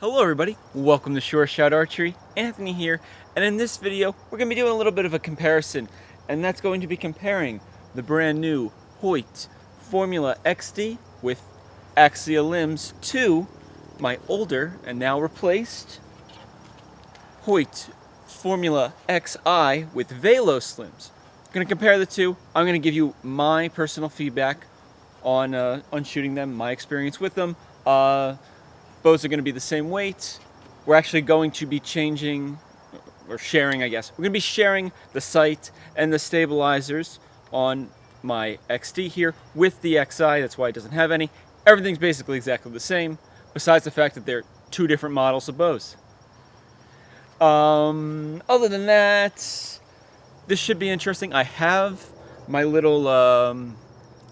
Hello everybody, welcome to Shore Shot Archery. Anthony here, and in this video we're going to be doing a little bit of a comparison, and that's going to be comparing the brand new Hoyt Formula XD with Axial limbs to my older and now replaced Hoyt Formula XI with Velos limbs. I'm going to compare the two. I'm going to give you my personal feedback on shooting them, my experience with them. Bows are going to be the same weight. We're actually going to be changing, or sharing I guess. We're going to be sharing the sight and the stabilizers on my XD here with the XI. That's why it doesn't have any. Everything's basically exactly the same, besides the fact that they're two different models of bows. Other than that, this should be interesting. I have my little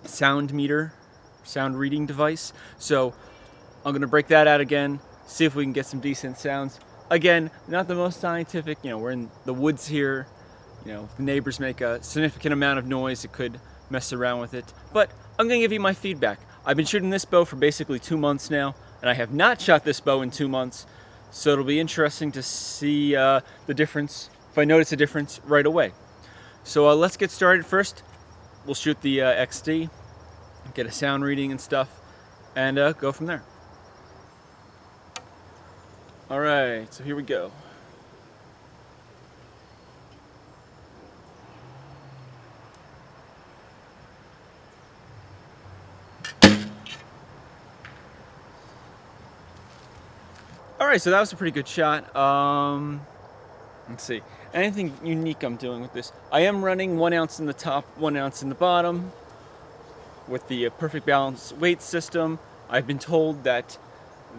sound meter, sound reading device, so I'm going to break that out again, see if we can get some decent sounds. Again, not the most scientific, we're in the woods here, if the neighbors make a significant amount of noise, it could mess around with it. But I'm going to give you my feedback. I've been shooting this bow for basically 2 months now, and I have not shot this bow in 2 months, so it'll be interesting to see the difference, if I notice a difference right away. So let's get started. First, we'll shoot the XD, get a sound reading and stuff, and go from there. Alright, so here we go. Alright, so that was a pretty good shot. Let's see. Anything unique I'm doing with this? I am running 1 ounce in the top, 1 ounce in the bottom with the perfect balance weight system. I've been told that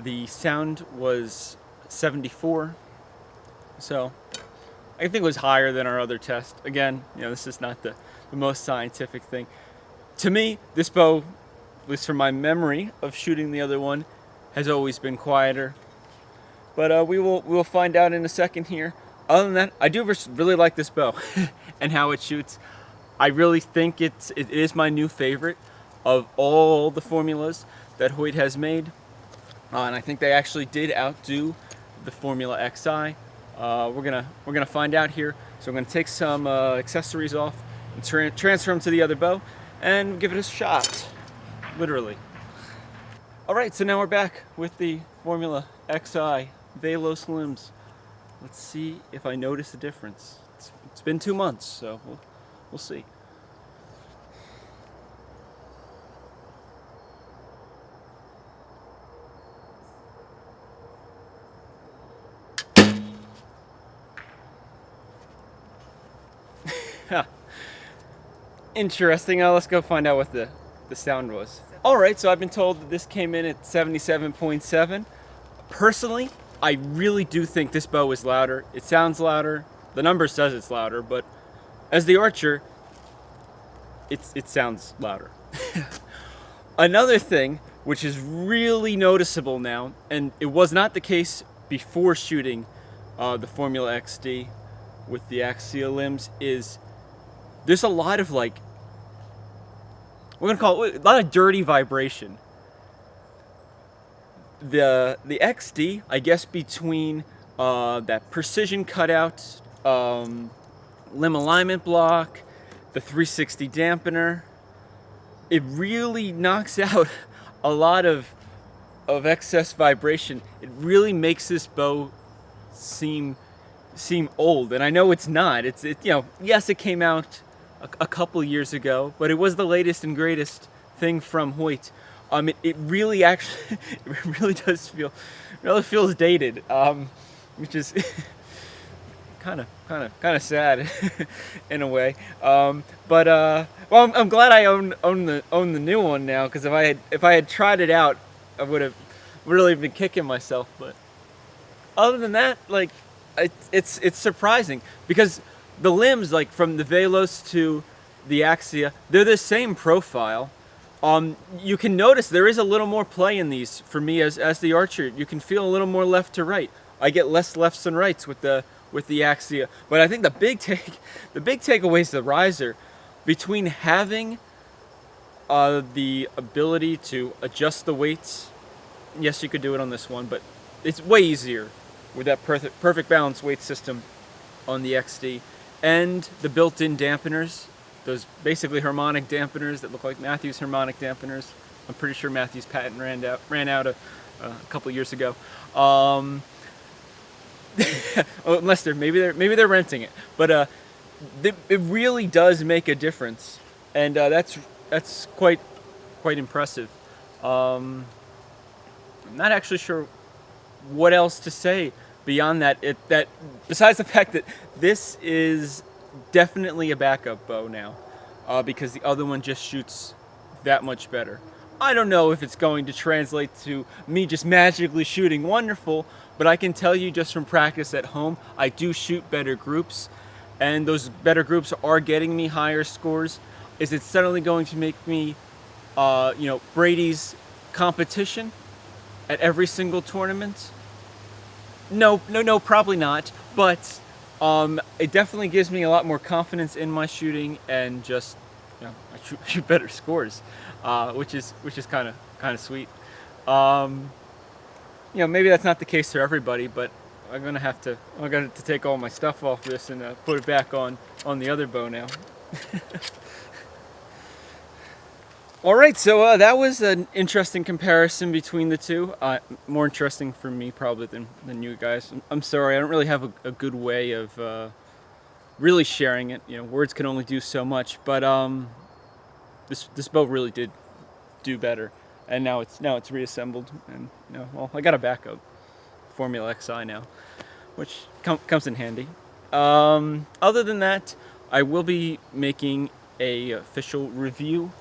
the sound was 74, so I think it was higher than our other test. Again, this is not the most scientific thing. To me, this bow, at least from my memory of shooting the other one, has always been quieter. But we'll find out in a second here. Other than that, I do really like this bow and how it shoots. I really think it is my new favorite of all the formulas that Hoyt has made, and I think they actually did outdo the Formula XI. We're gonna find out here. So I'm gonna take some accessories off and transfer them to the other bow and give it a shot, literally. All right, so now we're back with the Formula XI Velos limbs. Let's see if I notice a difference. It's been 2 months, so we'll see. Interesting. Now let's go find out what the sound was. Alright, so I've been told that this came in at 77.7. Personally, I really do think this bow is louder. It sounds louder. The number says it's louder, but as the archer, it sounds louder. Another thing, which is really noticeable now, and it was not the case before shooting the Formula XD with the axial limbs, is there's a lot of we're gonna call it a lot of dirty vibration. The XD, I guess, between that precision cutout limb alignment block, the 360 dampener, it really knocks out a lot of excess vibration. It really makes this bow seem old, and I know it's not. Yes, it came out a couple years ago, but it was the latest and greatest thing from Hoyt. It really actually, it really does feels dated, which is kind of sad in a way. Well, I'm glad I own the new one now, because if I had tried it out, I would have really been kicking myself. But other than that, it's surprising, because the limbs, from the Velos to the Axia, they're the same profile. You can notice there is a little more play in these for me as the archer. You can feel a little more left to right. I get less lefts and rights with the Axia. But I think the big takeaway is the riser. Between having the ability to adjust the weights, yes, you could do it on this one, but it's way easier with that perfect balance weight system on the XD, and the built-in dampeners, those basically harmonic dampeners that look like Matthews harmonic dampeners. I'm pretty sure Matthews' patent ran out a couple of years ago. Unless maybe they're renting it, but it really does make a difference, and that's quite impressive. I'm not actually sure what else to say beyond that. That besides the fact that this is definitely a backup bow now, because the other one just shoots that much better. I don't know if it's going to translate to me just magically shooting wonderful, but I can tell you just from practice at home, I do shoot better groups, and those better groups are getting me higher scores. Is it suddenly going to make me, Brady's competition at every single tournament? No, probably not. But it definitely gives me a lot more confidence in my shooting, and just I shoot better scores, which is kind of sweet. Maybe that's not the case for everybody, but I'm gonna to take all my stuff off this and put it back on the other bow now. All right, so that was an interesting comparison between the two. More interesting for me probably than you guys. I'm sorry, I don't really have a good way of really sharing it. Words can only do so much, but this bow really did do better, and now it's reassembled, and I got a backup Formula XI now, which comes in handy. Other than that, I will be making a official review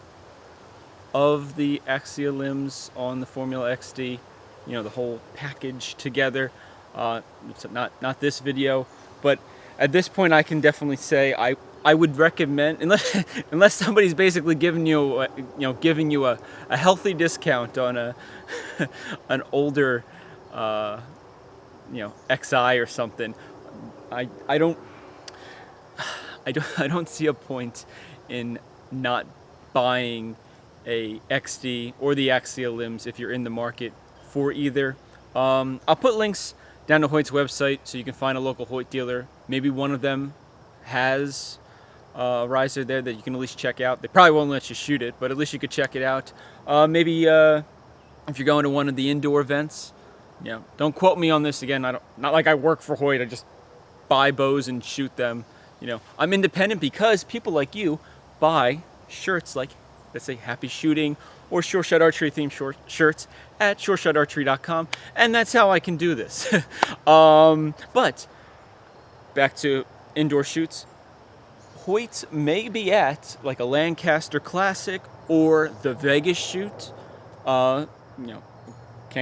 of the Axia limbs on the Formula XD, the whole package together. It's not this video, but at this point I can definitely say I would recommend, unless somebody's basically giving you a healthy discount on an older XI or something. I don't see a point in not buying a XD or the Axia limbs if you're in the market for either. I'll put links down to Hoyt's website so you can find a local Hoyt dealer. Maybe one of them has a riser there that you can at least check out. They probably won't let you shoot it, but at least you could check it out. Maybe if you're going to one of the indoor events, don't quote me on this again. Not like I work for Hoyt. I just buy bows and shoot them. I'm independent because people like you buy shirts like, let's say, Happy Shooting or Sure Shot Archery themed shirts at sureshotarchery.com, and that's how I can do this. But back to indoor shoots. Hoyt may be at like a Lancaster Classic or the Vegas shoot. Can't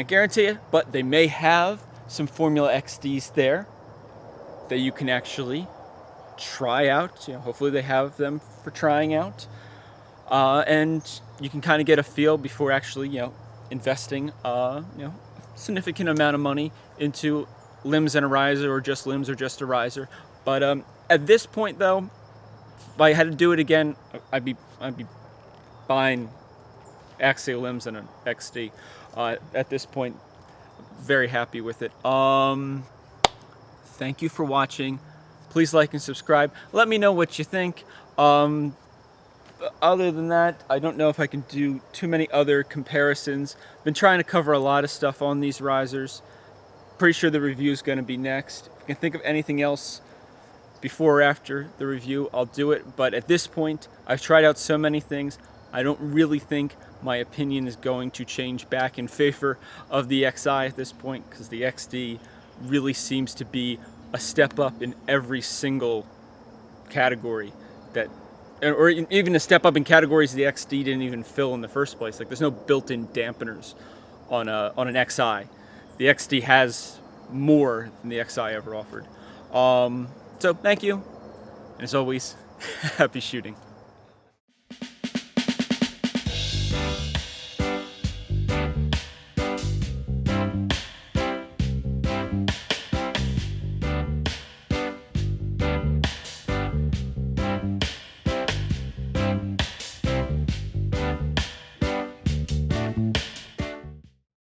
guarantee it, but they may have some Formula XDs there that you can actually try out. Hopefully they have them for trying out. And you can kind of get a feel before actually, investing, a significant amount of money into limbs and a riser, or just limbs or just a riser. But at this point, though, if I had to do it again, I'd be buying Axia limbs and an XD. At this point, very happy with it. Thank you for watching. Please like and subscribe. Let me know what you think. Other than that, I don't know if I can do too many other comparisons. Been trying to cover a lot of stuff on these risers. Pretty sure the review is going to be next. If I can think of anything else before or after the review, I'll do it. But at this point, I've tried out so many things, I don't really think my opinion is going to change back in favor of the XI at this point, because the XD really seems to be a step up in every single category or even a step up in categories the XD didn't even fill in the first place. Like, there's no built-in dampeners on an XI. The XD has more than the XI ever offered. So thank you, and as always, happy shooting.